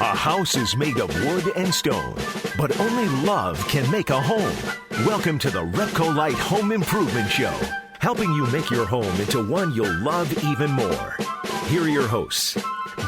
A house is made of wood and stone, but only love can make a home. Welcome to the RepcoLite Home Improvement Show, helping you make your home into one you'll love even more. Here are your hosts,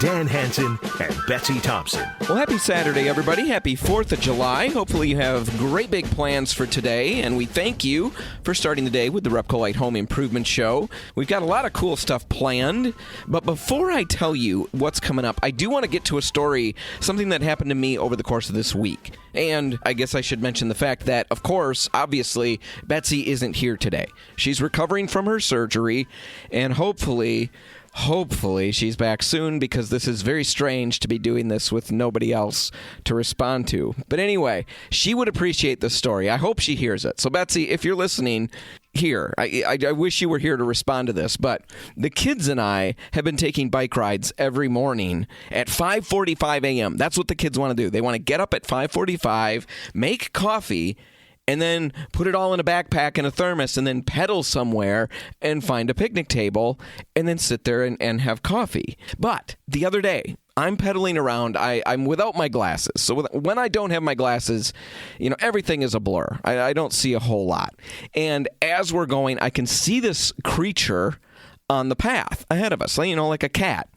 Dan Hansen and Betsy Thompson. Well, happy Saturday, everybody. Happy 4th of July. Hopefully you have great big plans for today, and we thank you for starting the day with the RepcoLite Home Improvement Show. We've got a lot of cool stuff planned, but before I tell you what's coming up, I do want to get to a story, something that happened to me over the course of this week. And I guess I should mention the fact that, of course, obviously, Betsy isn't here today. She's recovering from her surgery, and hopefully she's back soon, because this is very strange to be doing this with nobody else to respond to. But anyway, she would appreciate this story. I hope she hears it. So Betsy, if you're listening here, I wish you were here to respond to this, but the kids and I have been taking bike rides every morning at 5:45 a.m. That's what the kids want to do. They want to get up at 5:45, make coffee, and then put it all in a backpack and a thermos, and then pedal somewhere and find a picnic table and then sit there and have coffee. But the other day, I'm pedaling around. I'm without my glasses. So when I don't have my glasses, everything is a blur. I don't see a whole lot. And as we're going, I can see this creature on the path ahead of us, like a cat.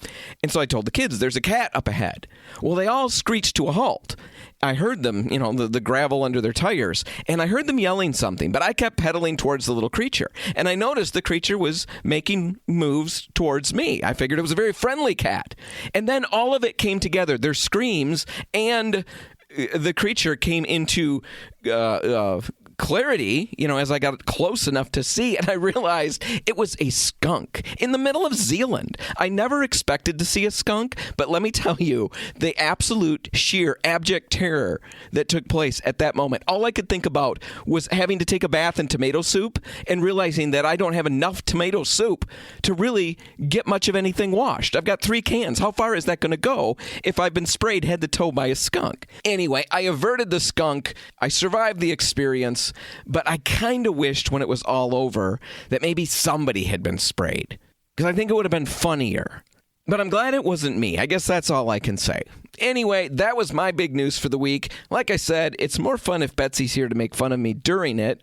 And so I told the kids, there's a cat up ahead. Well, they all screeched to a halt. I heard them, the gravel under their tires, and I heard them yelling something, but I kept pedaling towards the little creature. And I noticed the creature was making moves towards me. I figured it was a very friendly cat. And then all of it came together. Their screams and the creature came into clarity, as I got close enough to see, and I realized it was a skunk in the middle of Zealand. I never expected to see a skunk, but let me tell you, the absolute sheer abject terror that took place at that moment. All I could think about was having to take a bath in tomato soup and realizing that I don't have enough tomato soup to really get much of anything washed. I've got 3 cans. How far is that going to go if I've been sprayed head to toe by a skunk? Anyway, I averted the skunk. I survived the experience. But I kind of wished when it was all over that maybe somebody had been sprayed, because I think it would have been funnier. But I'm glad it wasn't me. I guess that's all I can say. Anyway, that was my big news for the week. Like I said, it's more fun if Betsy's here to make fun of me during it,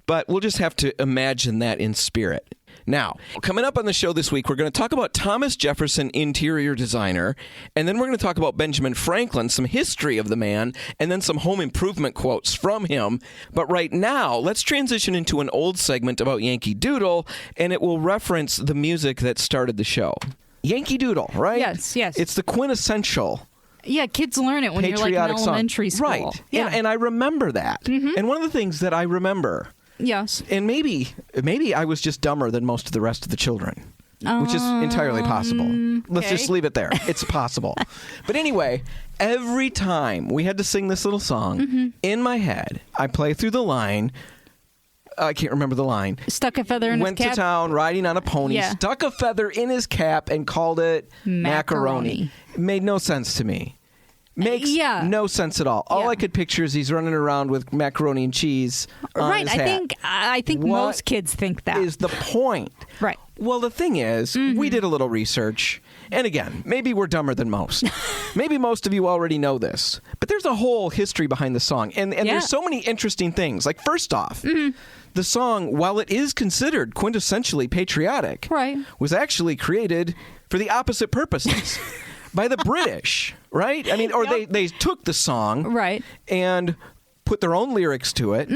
but we'll just have to imagine that in spirit. Now, coming up on the show this week, we're going to talk about Thomas Jefferson, interior designer, and then we're going to talk about Benjamin Franklin, some history of the man, and then some home improvement quotes from him. But right now, let's transition into an old segment about Yankee Doodle, and it will reference the music that started the show. Yankee Doodle, right? Yes. It's the quintessential. Yeah, kids learn it when you're like in elementary school. Right. Yeah. And I remember that. Mm-hmm. And one of the things that I remember... Yes. And maybe I was just dumber than most of the rest of the children, which is entirely possible. Let's just leave it there. It's possible. But anyway, every time we had to sing this little song, in my head, I play through the line. I can't remember the line. Stuck a feather in his cap. Went to town riding on a pony, stuck a feather in his cap, and called it macaroni. It made no sense to me. Makes no sense at all. All I could picture is he's running around with macaroni and cheese on his hat. I think most kids think that is the point. Right. Well, the thing is, we did a little research, and again, maybe we're dumber than most. Maybe most of you already know this, but there's a whole history behind the song, and there's so many interesting things. Like, first off, the song, while it is considered quintessentially patriotic, was actually created for the opposite purposes. By the British, right? I mean, or they took the song and put their own lyrics to it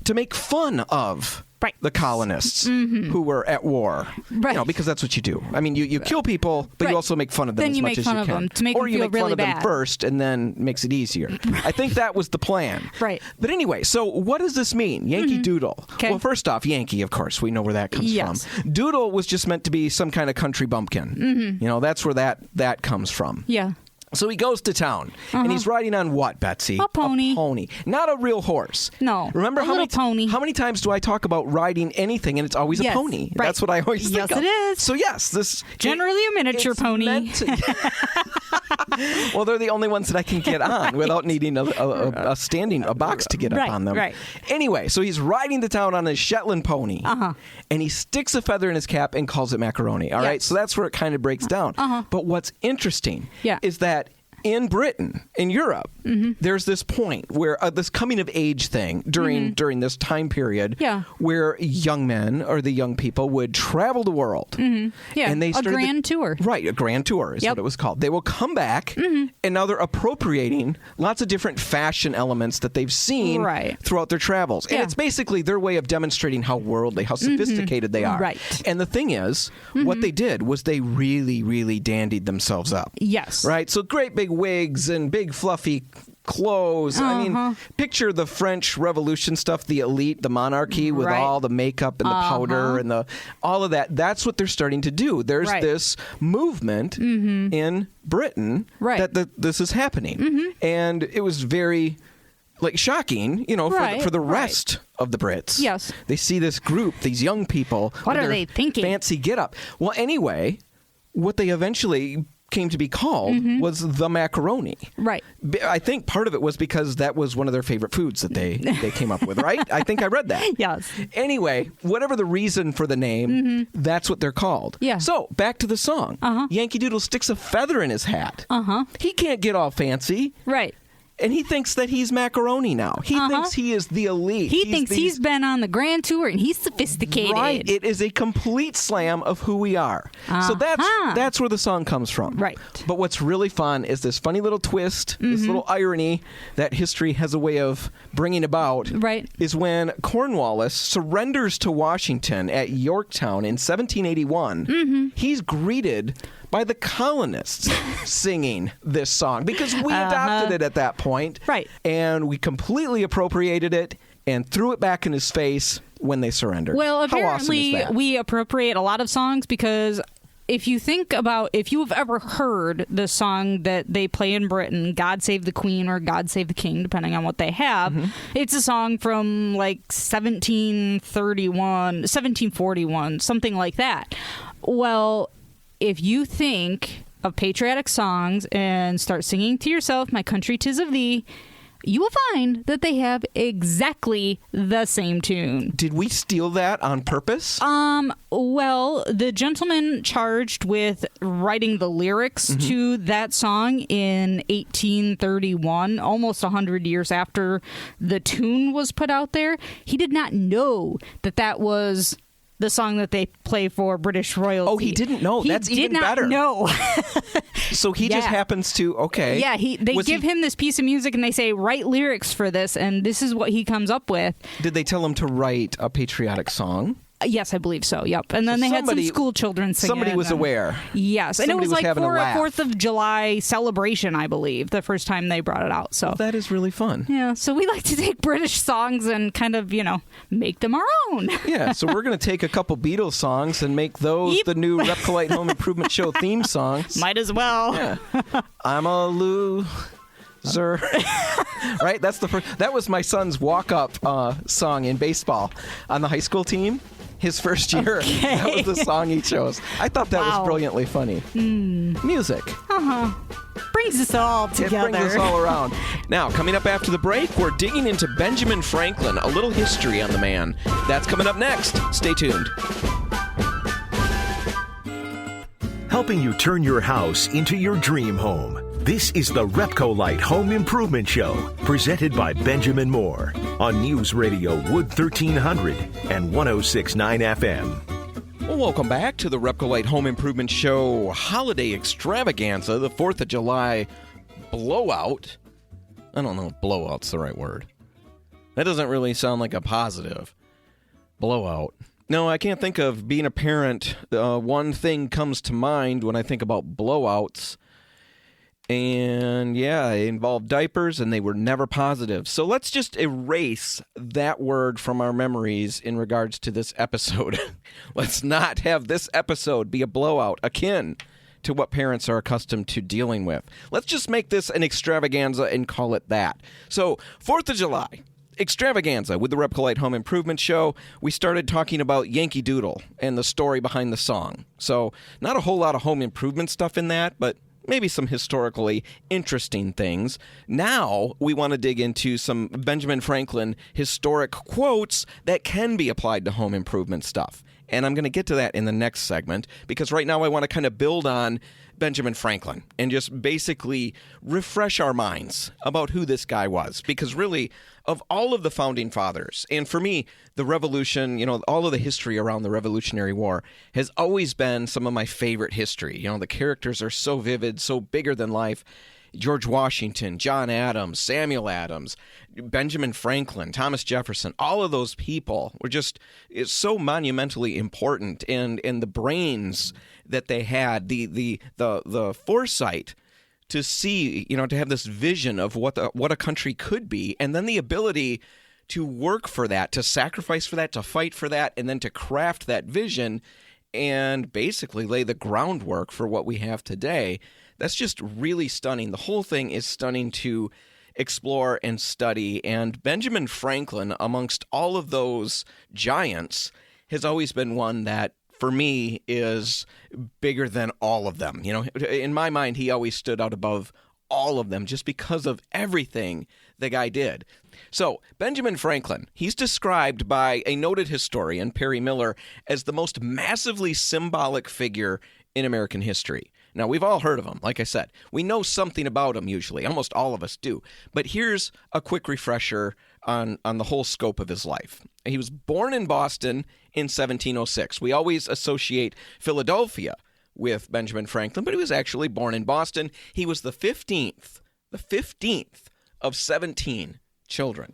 to make fun of the colonists who were at war. Because that's what you do. I mean, you kill people, but you also make fun of them as much as you can. Them to make or them you feel make really fun of bad. them first, and then makes it easier. I think that was the plan. Right. But anyway, so what does this mean? Yankee Doodle. Okay. Well, first off, Yankee, of course, we know where that comes from. Doodle was just meant to be some kind of country bumpkin. That's where that comes from. Yeah. So he goes to town, and he's riding on what, Betsy? A pony. A pony. Not a real horse. No. Remember a little pony. How many times do I talk about riding anything, and it's always a pony? Right. That's what I always think of. Yes, it is. So yes, this... Generally a miniature pony. Well, they're the only ones that I can get on without needing a box to get up on them. Right. Anyway, so he's riding to town on his Shetland pony, and he sticks a feather in his cap and calls it macaroni. All right, so that's where it kind of breaks down. But what's interesting is that In Britain, in Europe, there's this point where this coming of age thing during this time period where young men or the young people would travel the world. Yeah, and they a grand tour. Right, a grand tour is what it was called. They will come back, and now they're appropriating lots of different fashion elements that they've seen throughout their travels. And it's basically their way of demonstrating how worldly, how sophisticated they are. Right. And the thing is, what they did was they really, really dandied themselves up. Yes. Right? So great big wigs and big fluffy clothes. I mean, picture the French Revolution stuff, the elite, the monarchy with all the makeup and the powder and all of that. That's what they're starting to do. There's this movement in Britain that this is happening. And it was very shocking, for the rest of the Brits. Yes. They see this group, these young people. What are they thinking? Fancy get up. Well, anyway, what they eventually came to be called was the macaroni. Right. I think part of it was because that was one of their favorite foods that they came up with, right? I think I read that. Yes. Anyway, whatever the reason for the name, that's what they're called. Yeah. So, back to the song. Yankee Doodle sticks a feather in his hat. He can't get all fancy. Right. And he thinks that he's macaroni now. He thinks he is the elite. He thinks he's been on the grand tour and he's sophisticated. Right. It is a complete slam of who we are. So that's where the song comes from. Right. But what's really fun is this funny little twist, this little irony that history has a way of bringing about. Right. Is when Cornwallis surrenders to Washington at Yorktown in 1781. He's greeted by the colonists singing this song because we adopted it at that point. Right. And we completely appropriated it and threw it back in his face when they surrendered. Well, apparently How awesome is that? We appropriate a lot of songs because if you think about, if you have ever heard the song that they play in Britain, God Save the Queen or God Save the King, depending on what they have, it's a song from 1741, something like that. Well, if you think of patriotic songs and start singing to yourself, My Country 'Tis of Thee, you will find that they have exactly the same tune. Did we steal that on purpose? Well, the gentleman charged with writing the lyrics to that song in 1831, almost 100 years after the tune was put out there, he did not know that was the song that they play for British royalty. Oh, he didn't know. That's even better. He did not know. So he just happens to, okay. Yeah, they give him this piece of music and they say, write lyrics for this, and this is what he comes up with. Did they tell him to write a patriotic song? Yes, I believe so. Yep. And then they had some school children singing. Somebody was aware. Yes. And it was like for a 4th of July celebration, I believe, the first time they brought it out. So that is really fun. Yeah. So we like to take British songs and kind of, make them our own. Yeah. So we're going to take a couple Beatles songs and make those the new RepcoLite Home Improvement Show theme songs. Might as well. Yeah. I'm a loser. Right? That's the first. That was my son's walk-up song in baseball on the high school team. His first year, that was the song he chose. I thought that was brilliantly funny. Music. Brings us all together. It brings us all around. Now, coming up after the break, we're digging into Benjamin Franklin, a little history on the man. That's coming up next. Stay tuned. Helping you turn your house into your dream home. This is the RepcoLite Home Improvement Show, presented by Benjamin Moore on News Radio Wood 1300 and 106.9 FM. Well, welcome back to the RepcoLite Home Improvement Show Holiday Extravaganza, the 4th of July blowout. I don't know if blowout's the right word. That doesn't really sound like a positive. Blowout. No, I can't think of being a parent. One thing comes to mind when I think about blowouts. And yeah, it involved diapers and they were never positive. So let's just erase that word from our memories in regards to this episode. Let's not have this episode be a blowout akin to what parents are accustomed to dealing with. Let's just make this an extravaganza and call it that. So, 4th of July. Extravaganza with the RepcoLite Home Improvement Show. We started talking about Yankee Doodle and the story behind the song. So, not a whole lot of home improvement stuff in that, but maybe some historically interesting things. Now we want to dig into some Benjamin Franklin historic quotes that can be applied to home improvement stuff. And I'm going to get to that in the next segment because right now I want to kind of build on Benjamin Franklin and just basically refresh our minds about who this guy was. Because really, of all of the founding fathers, and for me, the Revolution, all of the history around the Revolutionary War has always been some of my favorite history. The characters are so vivid, so bigger than life. George Washington, John Adams, Samuel Adams, Benjamin Franklin, Thomas Jefferson, all of those people were just so monumentally important, and the brains that they had, the foresight to see, to have this vision of what a country could be, and then the ability to work for that, to sacrifice for that, to fight for that, and then to craft that vision and basically lay the groundwork for what we have today. That's just really stunning. The whole thing is stunning to explore and study. And Benjamin Franklin, amongst all of those giants, has always been one that, for me, is bigger than all of them. In my mind, he always stood out above all of them just because of everything the guy did. So, Benjamin Franklin, he's described by a noted historian, Perry Miller, as the most massively symbolic figure in American history. Now, we've all heard of him, like I said. We know something about him usually. Almost all of us do. But here's a quick refresher on the whole scope of his life. He was born in Boston in 1706. We always associate Philadelphia with Benjamin Franklin, but he was actually born in Boston. He was the 15th of 17 children.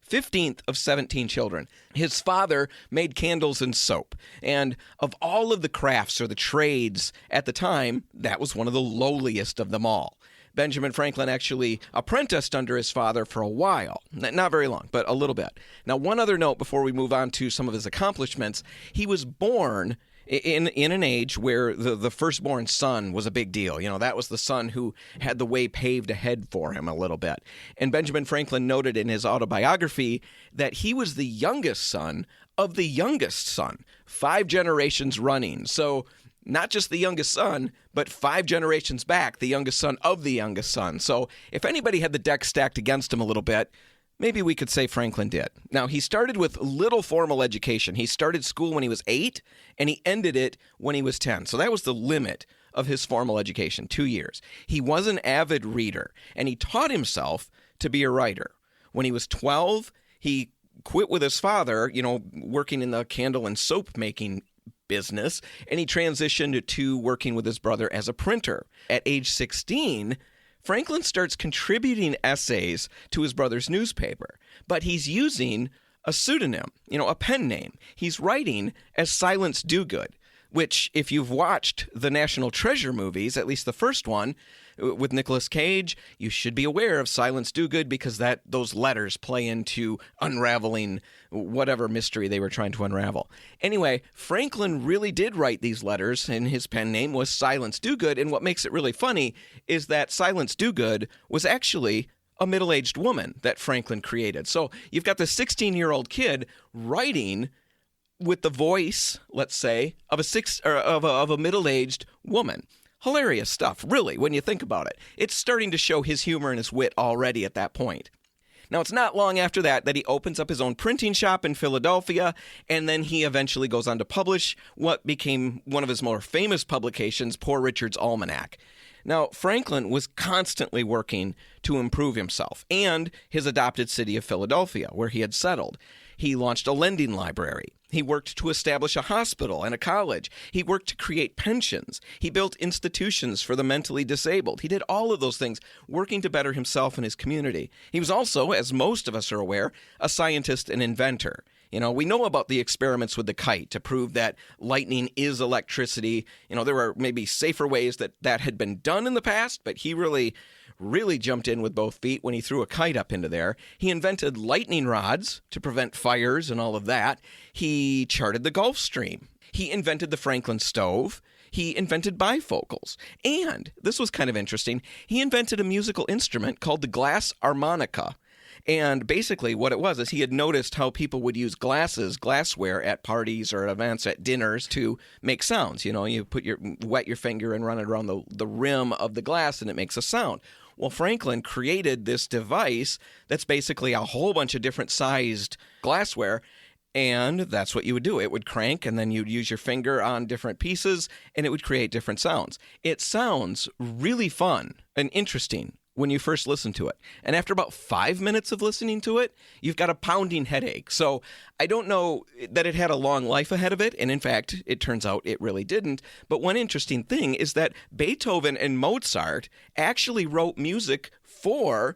15th of 17 children. His father made candles and soap. And of all of the crafts or the trades at the time, that was one of the lowliest of them all. Benjamin Franklin actually apprenticed under his father for a while. Not very long, but a little bit. Now, one other note before we move on to some of his accomplishments. He was born in an age where the firstborn son was a big deal. That was the son who had the way paved ahead for him a little bit. And Benjamin Franklin noted in his autobiography that he was the youngest son of the youngest son, 5 generations running. So not just the youngest son, but 5 generations back, the youngest son of the youngest son. So if anybody had the deck stacked against him a little bit, maybe we could say Franklin did. Now, he started with little formal education. He started school when he was 8, and he ended it when he was 10. So that was the limit of his formal education, 2 years. He was an avid reader, and he taught himself to be a writer. When he was 12, he quit with his father, working in the candle and soap making business, and he transitioned to working with his brother as a printer. At age 16, Franklin starts contributing essays to his brother's newspaper, but he's using a pseudonym, a pen name. He's writing as Silence Dogood, which, if you've watched the National Treasure movies, at least the first one, with Nicolas Cage, you should be aware of Silence Dogood because those letters play into unraveling whatever mystery they were trying to unravel. Anyway, Franklin really did write these letters, and his pen name was Silence Dogood, and what makes it really funny is that Silence Dogood was actually a middle-aged woman that Franklin created. So you've got the 16-year-old kid writing with the voice, let's say, of a middle-aged woman. Hilarious stuff, really, when you think about it. It's starting to show his humor and his wit already at that point. Now, it's not long after that he opens up his own printing shop in Philadelphia, and then he eventually goes on to publish what became one of his more famous publications, Poor Richard's Almanac. Now, Franklin was constantly working to improve himself and his adopted city of Philadelphia, where he had settled. He launched a lending library. He worked to establish a hospital and a college. He worked to create pensions. He built institutions for the mentally disabled. He did all of those things, working to better himself and his community. He was also, as most of us are aware, a scientist and inventor. We know about the experiments with the kite to prove that lightning is electricity. There were maybe safer ways that had been done in the past, but he really jumped in with both feet when he threw a kite up into there. He invented lightning rods to prevent fires and all of that. He charted the Gulf Stream. He invented the Franklin stove. He invented bifocals. And, this was kind of interesting, he invented a musical instrument called the glass harmonica. And basically what it was is he had noticed how people would use glassware at parties or events, at dinners, to make sounds. You wet your finger and run it around the rim of the glass and it makes a sound. Well, Franklin created this device that's basically a whole bunch of different sized glassware, And that's what you would do. It would crank, and then you'd use your finger on different pieces, and it would create different sounds. It sounds really fun and interesting when you first listen to it. And after about 5 minutes of listening to it, you've got a pounding headache. So I don't know that it had a long life ahead of it. And in fact, it turns out it really didn't. But one interesting thing is that Beethoven and Mozart actually wrote music for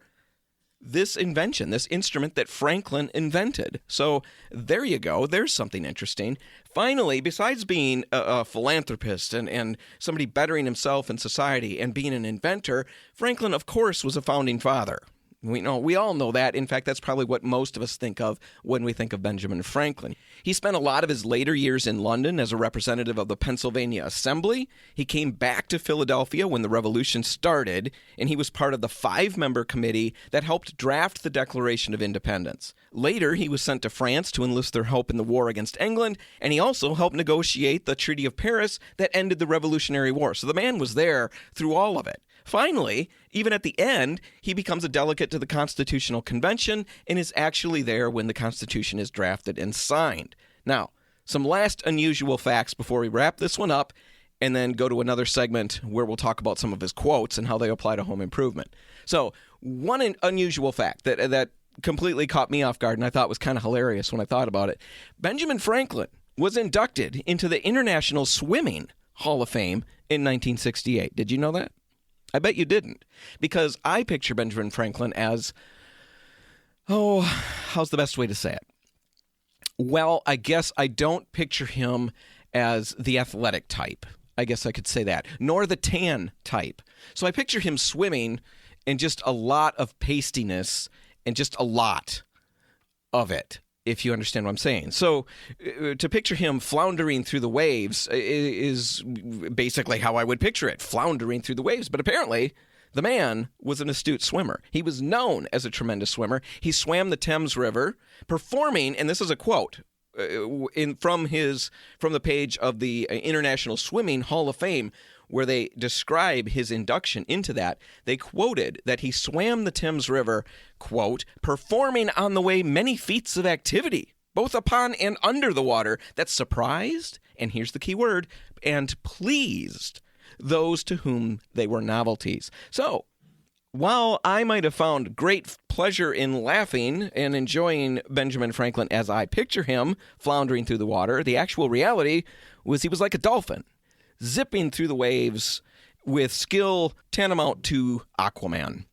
this invention, this instrument that Franklin invented. So there you go. There's something interesting. Finally, besides being a philanthropist and somebody bettering himself in society and being an inventor, Franklin, of course, was a founding father. We all know that. In fact, that's probably what most of us think of when we think of Benjamin Franklin. He spent a lot of his later years in London as a representative of the Pennsylvania Assembly. He came back to Philadelphia when the Revolution started, and he was part of the 5-member committee that helped draft the Declaration of Independence. Later, he was sent to France to enlist their help in the war against England, and he also helped negotiate the Treaty of Paris that ended the Revolutionary War. So the man was there through all of it. Finally, even at the end, he becomes a delegate to the Constitutional Convention and is actually there when the Constitution is drafted and signed. Now, some last unusual facts before we wrap this one up and then go to another segment where we'll talk about some of his quotes and how they apply to home improvement. So, one unusual fact that completely caught me off guard and I thought was kind of hilarious when I thought about it. Benjamin Franklin was inducted into the International Swimming Hall of Fame in 1968. Did you know that? I bet you didn't, because I picture Benjamin Franklin as, how's the best way to say it? Well, I guess I don't picture him as the athletic type. I guess I could say that, nor the tan type. So I picture him swimming in just a lot of pastiness and just a lot of it, if you understand what I'm saying. So to picture him floundering through the waves is basically how I would picture it, floundering through the waves. But apparently, the man was an astute swimmer. He was known as a tremendous swimmer. He swam the Thames River, performing, and this is a quote from the page of the International Swimming Hall of Fame, where they describe his induction into that. They quoted that he swam the Thames River, quote, performing on the way many feats of activity, both upon and under the water, that surprised, and here's the key word, and pleased those to whom they were novelties. So, while I might have found great pleasure in laughing and enjoying Benjamin Franklin as I picture him floundering through the water, the actual reality was he was like a dolphin, zipping through the waves with skill tantamount to Aquaman.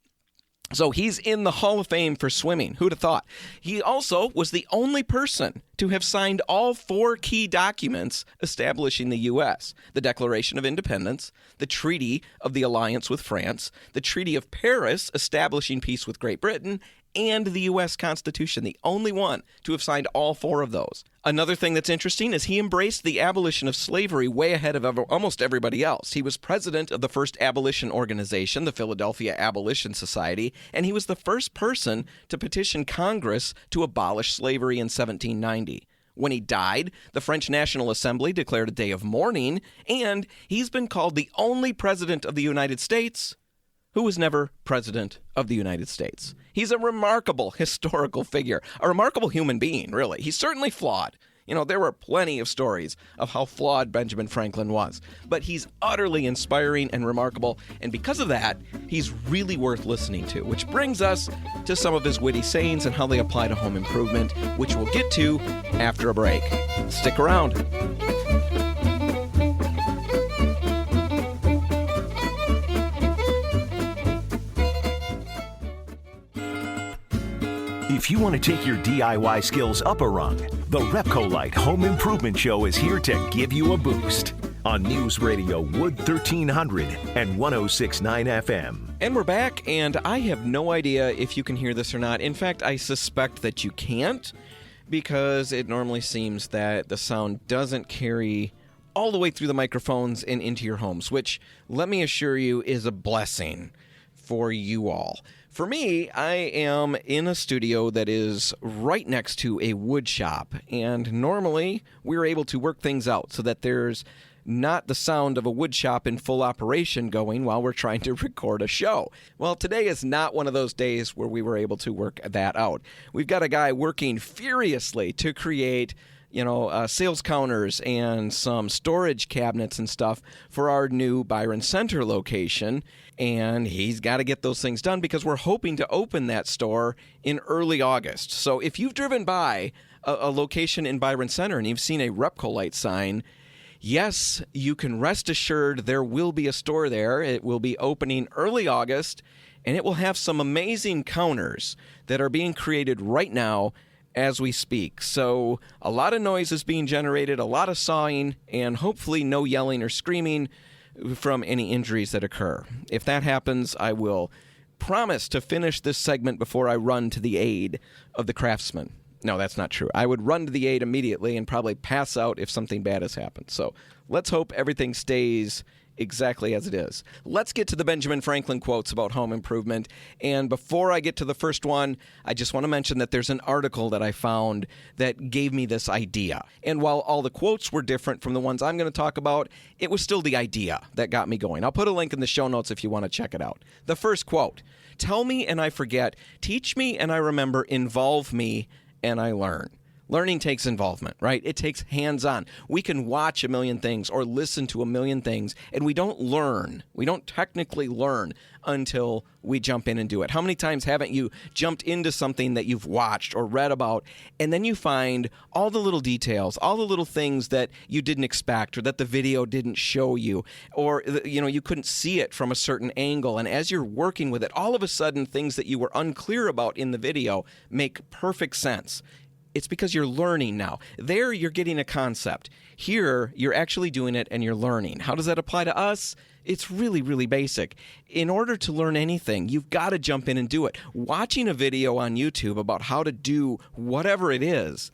So he's in the Hall of Fame for swimming. Who'd have thought? He also was the only person to have signed all 4 key documents establishing the U.S. The Declaration of Independence, the Treaty of the Alliance with France, the Treaty of Paris establishing peace with Great Britain, and the U.S. Constitution, the only one to have signed all 4 of those. Another thing that's interesting is he embraced the abolition of slavery way ahead of almost everybody else. He was president of the first abolition organization, the Philadelphia Abolition Society, and he was the first person to petition Congress to abolish slavery in 1790. When he died, the French National Assembly declared a day of mourning, and he's been called the only president of the United States who was never president of the United States. He's a remarkable historical figure, a remarkable human being, really. He's certainly flawed. There were plenty of stories of how flawed Benjamin Franklin was, but he's utterly inspiring and remarkable, and because of that, he's really worth listening to, which brings us to some of his witty sayings and how they apply to home improvement, which we'll get to after a break. Stick around. If you want to take your DIY skills up a rung, the RepcoLite Home Improvement Show is here to give you a boost on News Radio Wood 1300 and 106.9 FM. And we're back, and I have no idea if you can hear this or not. In fact, I suspect that you can't, because it normally seems that the sound doesn't carry all the way through the microphones and into your homes, which, let me assure you, is a blessing for you all. For me, I am in a studio that is right next to a wood shop, and normally we're able to work things out so that there's not the sound of a wood shop in full operation going while we're trying to record a show. Well, today is not one of those days where we were able to work that out. We've got a guy working furiously to create sales counters and some storage cabinets and stuff for our new Byron Center location. And he's got to get those things done because we're hoping to open that store in early August. So if you've driven by a location in Byron Center and you've seen a RepcoLite sign, yes, you can rest assured there will be a store there. It will be opening early August, and it will have some amazing counters that are being created right now as we speak. So a lot of noise is being generated, a lot of sawing, and hopefully no yelling or screaming from any injuries that occur. If that happens, I will promise to finish this segment before I run to the aid of the craftsman. No, that's not true. I would run to the aid immediately and probably pass out if something bad has happened. So let's hope everything stays exactly as it is. Let's get to the Benjamin Franklin quotes about home improvement. And before I get to the first one, I just want to mention that there's an article that I found that gave me this idea. And while all the quotes were different from the ones I'm going to talk about, it was still the idea that got me going. I'll put a link in the show notes if you want to check it out. The first quote, "Tell me and I forget, teach me and I remember, involve me and I learn." Learning takes involvement, right? It takes hands-on. We can watch a million things or listen to a million things, and we don't learn. We don't technically learn until we jump in and do it. How many times haven't you jumped into something that you've watched or read about, and then you find all the little details, all the little things that you didn't expect or that the video didn't show you, or you couldn't see it from a certain angle, and as you're working with it, all of a sudden things that you were unclear about in the video make perfect sense. It's because you're learning now. There, you're getting a concept. Here, you're actually doing it and you're learning. How does that apply to us? It's really, really basic. In order to learn anything, you've got to jump in and do it. Watching a video on YouTube about how to do whatever it is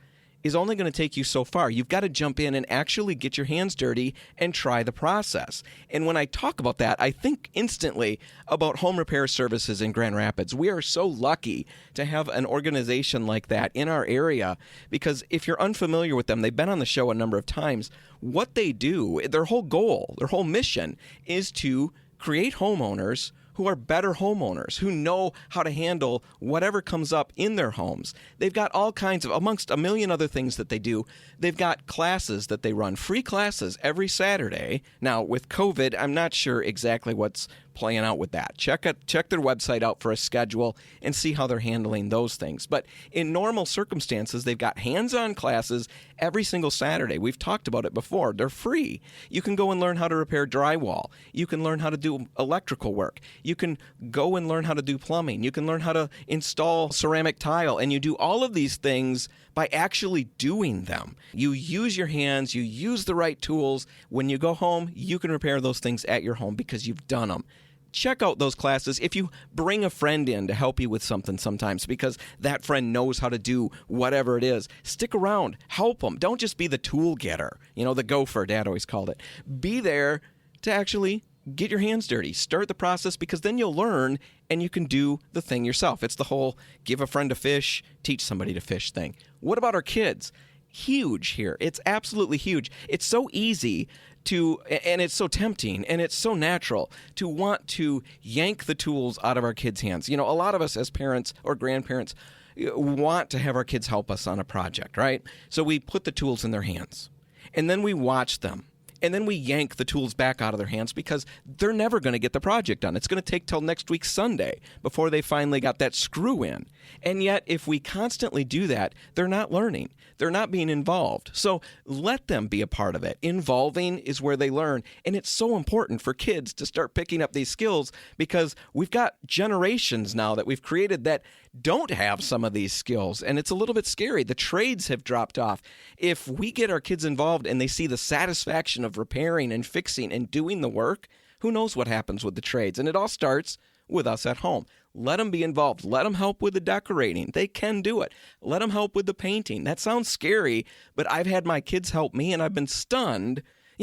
only going to take you so far. You've got to jump in and actually get your hands dirty and try the process. And when I talk about that, I think instantly about home repair services in Grand Rapids. We are so lucky to have an organization like that in our area because if you're unfamiliar with them, they've been on the show a number of times. What they do, their whole goal, their whole mission is to create homeowners who are better homeowners, who know how to handle whatever comes up in their homes. They've got all kinds of, amongst a million other things that they do, they've got classes that they run, free classes every Saturday. Now, with COVID, I'm not sure exactly what's playing out with that. Check their website out for a schedule and see how they're handling those things. But in normal circumstances, they've got hands-on classes every single Saturday. We've talked about it before. They're free. You can go and learn how to repair drywall. You can learn how to do electrical work. You can go and learn how to do plumbing. You can learn how to install ceramic tile. And you do all of these things by actually doing them. You use your hands. You use the right tools. When you go home, you can repair those things at your home because you've done them. Check out those classes. If you bring a friend in to help you with something sometimes because that friend knows how to do whatever it is, stick around. Help them. Don't just be the tool getter. The gopher, Dad always called it. Be there to actually get your hands dirty. Start the process because then you'll learn and you can do the thing yourself. It's the whole give a friend a fish, teach somebody to fish thing. What about our kids? Huge here. It's absolutely huge. It's so easy and it's so tempting and it's so natural to want to yank the tools out of our kids' hands. A lot of us as parents or grandparents want to have our kids help us on a project, right? So we put the tools in their hands and then we watch them. And then we yank the tools back out of their hands because they're never going to get the project done. It's going to take till next week Sunday before they finally got that screw in. And yet, if we constantly do that, they're not learning. They're not being involved. So let them be a part of it. Involving is where they learn. And it's so important for kids to start picking up these skills because we've got generations now that we've created that don't have some of these skills. And it's a little bit scary. The trades have dropped off. If we get our kids involved and they see the satisfaction of repairing and fixing and doing the work, who knows what happens with the trades? And it all starts with us at home. Let them be involved. Let them help with the decorating. They can do it. Let them help with the painting. That sounds scary, but I've had my kids help me and I've been stunned.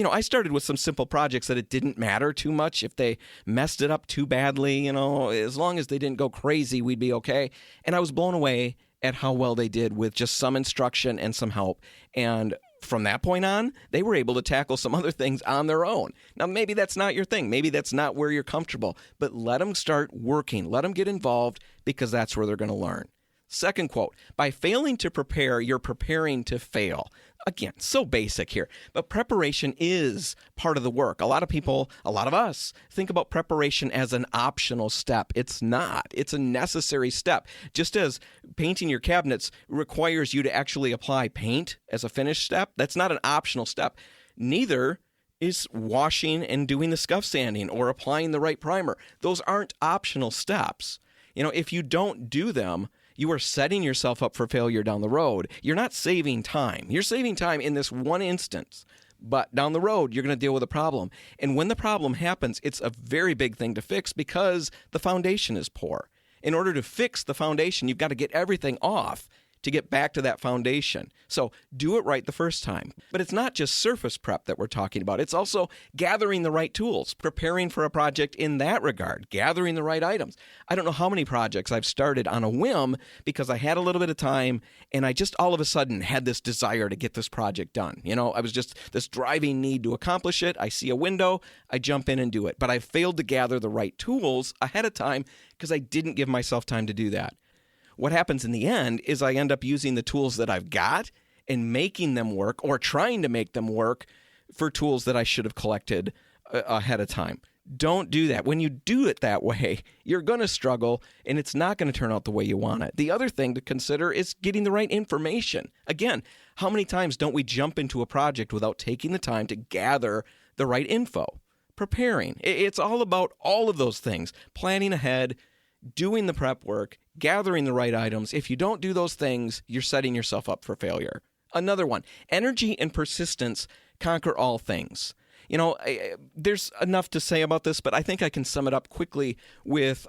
I started with some simple projects that it didn't matter too much if they messed it up too badly. As long as they didn't go crazy, we'd be okay. And I was blown away at how well they did with just some instruction and some help. And from that point on, they were able to tackle some other things on their own. Now, maybe that's not your thing. Maybe that's not where you're comfortable. But let them start working. Let them get involved because that's where they're going to learn. Second quote, by failing to prepare, you're preparing to fail. Again, so basic here, but preparation is part of the work. A lot of people, a lot of us, think about preparation as an optional step. It's not. It's a necessary step. Just as painting your cabinets requires you to actually apply paint as a finished step, that's not an optional step. Neither is washing and doing the scuff sanding or applying the right primer. Those aren't optional steps. If you don't do them, you are setting yourself up for failure down the road. You're not saving time. You're saving time in this one instance. But down the road, you're going to deal with a problem. And when the problem happens, it's a very big thing to fix because the foundation is poor. In order to fix the foundation, you've got to get everything off to get back to that foundation. So do it right the first time. But it's not just surface prep that we're talking about. It's also gathering the right tools, preparing for a project in that regard, gathering the right items. I don't know how many projects I've started on a whim because I had a little bit of time and I just all of a sudden had this desire to get this project done. I was just this driving need to accomplish it. I see a window, I jump in and do it. But I failed to gather the right tools ahead of time because I didn't give myself time to do that. What happens in the end is I end up using the tools that I've got and making them work or trying to make them work for tools that I should have collected ahead of time. Don't do that. When you do it that way, you're going to struggle and it's not going to turn out the way you want it. The other thing to consider is getting the right information. Again, how many times don't we jump into a project without taking the time to gather the right info? Preparing. It's all about all of those things. Planning ahead, doing the prep work, gathering the right items. If you don't do those things, you're setting yourself up for failure. Another one, energy and persistence conquer all things. There's enough to say about this, but I think I can sum it up quickly with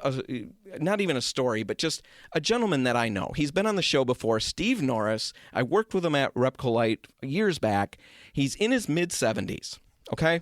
not even a story, but just a gentleman that I know. He's been on the show before, Steve Norris. I worked with him at RepcoLite years back. He's in his mid-70s, okay?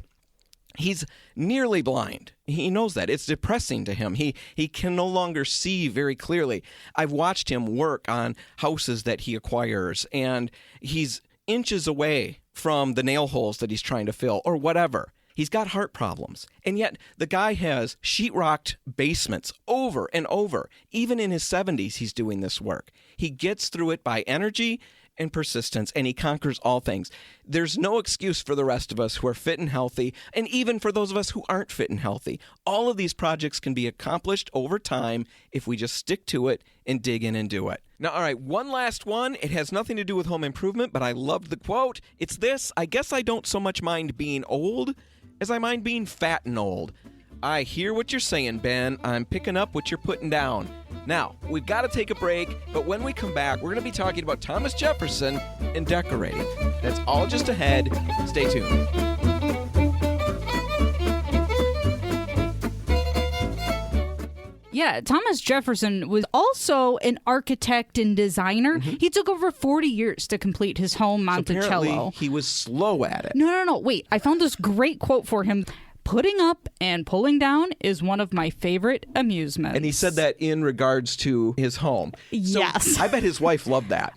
He's nearly blind. He knows that. It's depressing to him. He can no longer see very clearly. I've watched him work on houses that he acquires, and he's inches away from the nail holes that he's trying to fill or whatever. He's got heart problems. And yet the guy has sheetrocked basements over and over. Even in his 70s, he's doing this work. He gets through it by energy and persistence, and he conquers all things. There's no excuse for the rest of us who are fit and healthy, and even for those of us who aren't fit and healthy. All of these projects can be accomplished over time if we just stick to it and dig in and do it. Now, all right, one last one. It has nothing to do with home improvement, but I loved the quote. It's this: I guess I don't so much mind being old as I mind being fat and old. I hear what you're saying, Ben. I'm picking up what you're putting down. Now, we've got to take a break, but when we come back, we're going to be talking about Thomas Jefferson and decorating. That's all just ahead. Stay tuned. Yeah, Thomas Jefferson was also an architect and designer. Mm-hmm. He took over 40 years to complete his home, Monticello. So apparently he was slow at it. No. Wait, I found this great quote for him. Putting up and pulling down is one of my favorite amusements. And he said that in regards to his home. Yes. So I bet his wife loved that.